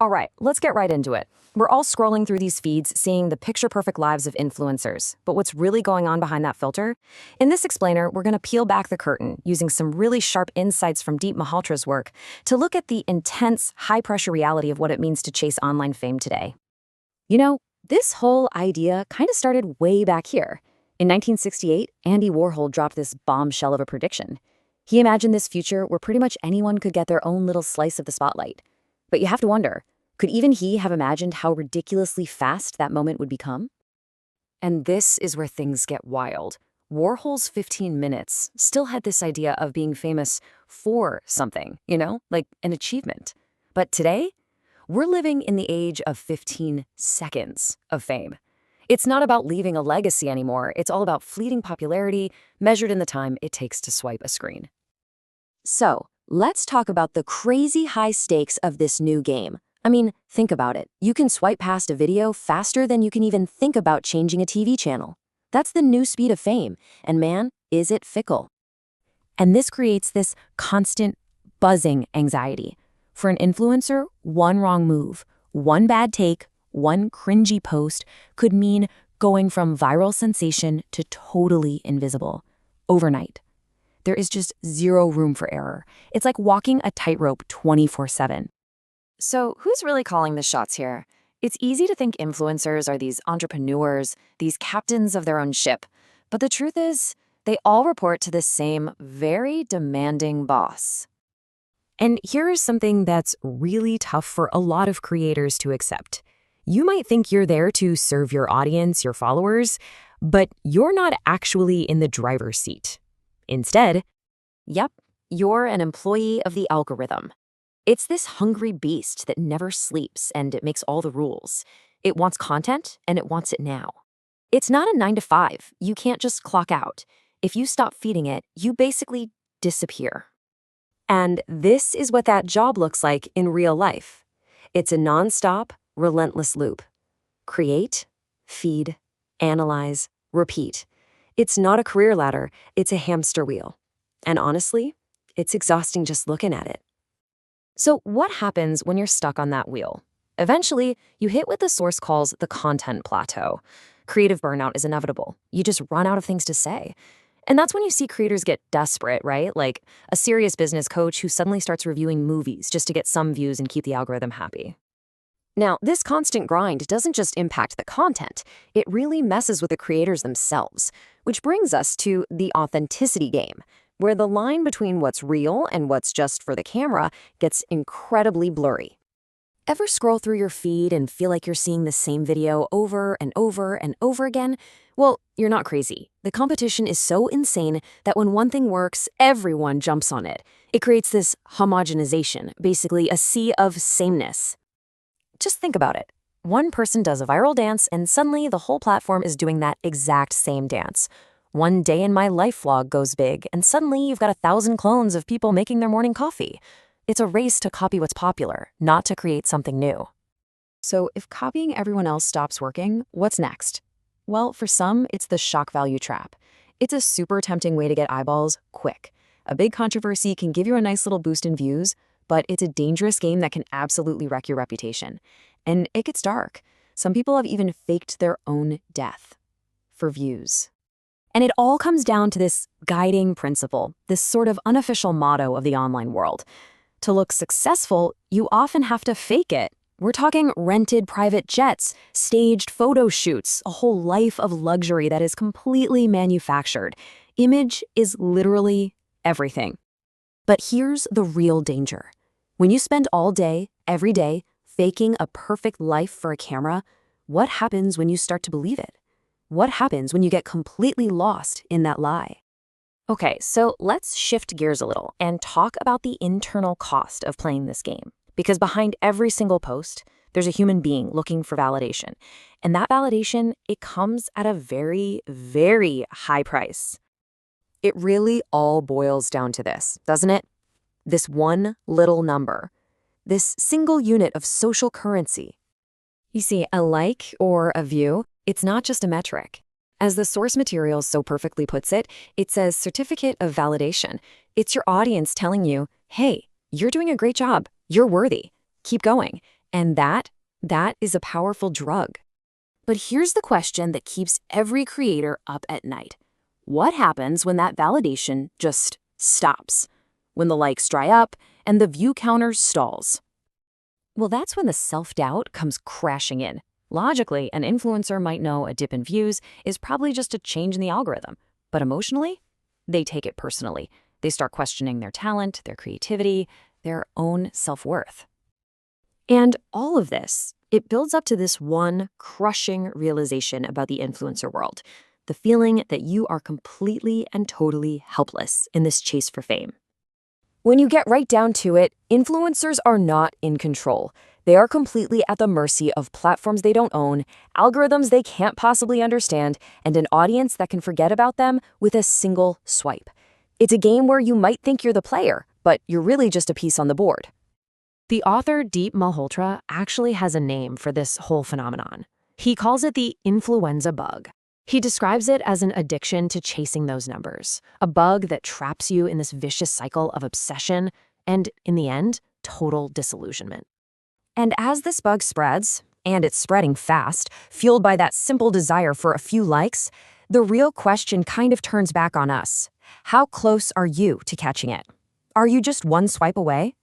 All right, let's get right into it. We're all scrolling through these feeds, seeing the picture-perfect lives of influencers. But what's really going on behind that filter? In this explainer, we're going to peel back the curtain using some really sharp insights from Deep Malhotra's work to look at the intense, high-pressure reality of what it means to chase online fame today. You know, this whole idea kind of started way back here. In 1968, Andy Warhol dropped this bombshell of a prediction. He imagined this future where pretty much anyone could get their own little slice of the spotlight. But you have to wonder, could even he have imagined how ridiculously fast that moment would become? And this is where things get wild. Warhol's 15 minutes still had this idea of being famous for something, like an achievement. But today, we're living in the age of 15 seconds of fame. It's not about leaving a legacy anymore. It's all about fleeting popularity measured in the time it takes to swipe a screen. So, let's talk about the crazy high stakes of this new game. I mean, think about it. You can swipe past a video faster than you can even think about changing a TV channel. That's the new speed of fame, and man, is it fickle. And this creates this constant buzzing anxiety. For an influencer, one wrong move, one bad take, one cringy post could mean going from viral sensation to totally invisible overnight. There is just zero room for error. It's like walking a tightrope 24/7. So who's really calling the shots here? It's easy to think influencers are these entrepreneurs, these captains of their own ship. But the truth is, they all report to the same very demanding boss. And here is something that's really tough for a lot of creators to accept. You might think you're there to serve your audience, your followers, but you're not actually in the driver's seat. Instead, yep, you're an employee of the algorithm. It's this hungry beast that never sleeps and it makes all the rules. It wants content and it wants it now. It's not a 9 to 5. You can't just clock out. If you stop feeding it, you basically disappear. And this is what that job looks like in real life. It's a nonstop, relentless loop. Create, feed, analyze, repeat. It's not a career ladder, it's a hamster wheel. And honestly, it's exhausting just looking at it. So what happens when you're stuck on that wheel? Eventually, you hit what the source calls the content plateau. Creative burnout is inevitable. You just run out of things to say. And that's when you see creators get desperate, right? Like a serious business coach who suddenly starts reviewing movies just to get some views and keep the algorithm happy. Now, this constant grind doesn't just impact the content, it really messes with the creators themselves, which brings us to the authenticity game, where the line between what's real and what's just for the camera gets incredibly blurry. Ever scroll through your feed and feel like you're seeing the same video over and over and over again? Well, you're not crazy. The competition is so insane that when one thing works, everyone jumps on it. It creates this homogenization, basically a sea of sameness. Just think about it. One person does a viral dance and suddenly the whole platform is doing that exact same dance. One day in my life vlog goes big and suddenly you've got 1,000 clones of people making their morning coffee. It's a race to copy what's popular, not to create something new. So if copying everyone else stops working, what's next? Well, for some, it's the shock value trap. It's a super tempting way to get eyeballs quick. A big controversy can give you a nice little boost in views, but it's a dangerous game that can absolutely wreck your reputation. And it gets dark. Some people have even faked their own death for views. And it all comes down to this guiding principle, this sort of unofficial motto of the online world. To look successful, you often have to fake it. We're talking rented private jets, staged photo shoots, a whole life of luxury that is completely manufactured. Image is literally everything. But here's the real danger. When you spend all day, every day, faking a perfect life for a camera, what happens when you start to believe it? What happens when you get completely lost in that lie? Okay, so let's shift gears a little and talk about the internal cost of playing this game. Because behind every single post, there's a human being looking for validation. And that validation, it comes at a very, very high price. It really all boils down to this, doesn't it? This one little number. This single unit of social currency. You see, a like or a view, it's not just a metric. As the source material so perfectly puts it, it says certificate of validation. It's your audience telling you, hey, you're doing a great job. You're worthy. Keep going. And that is a powerful drug. But here's the question that keeps every creator up at night. What happens when that validation just stops? When the likes dry up and the view counter stalls? Well, that's when the self-doubt comes crashing in. Logically, an influencer might know a dip in views is probably just a change in the algorithm. But emotionally, they take it personally. They start questioning their talent, their creativity, their own self-worth. And all of this, it builds up to this one crushing realization about the influencer world, the feeling that you are completely and totally helpless in this chase for fame. When you get right down to it, influencers are not in control. They are completely at the mercy of platforms they don't own, algorithms they can't possibly understand, and an audience that can forget about them with a single swipe. It's a game where you might think you're the player, but you're really just a piece on the board. The author Deep Malhotra actually has a name for this whole phenomenon. He calls it the influenza bug. He describes it as an addiction to chasing those numbers, a bug that traps you in this vicious cycle of obsession and, in the end, total disillusionment. And as this bug spreads, and it's spreading fast, fueled by that simple desire for a few likes, the real question kind of turns back on us. How close are you to catching it? Are you just one swipe away?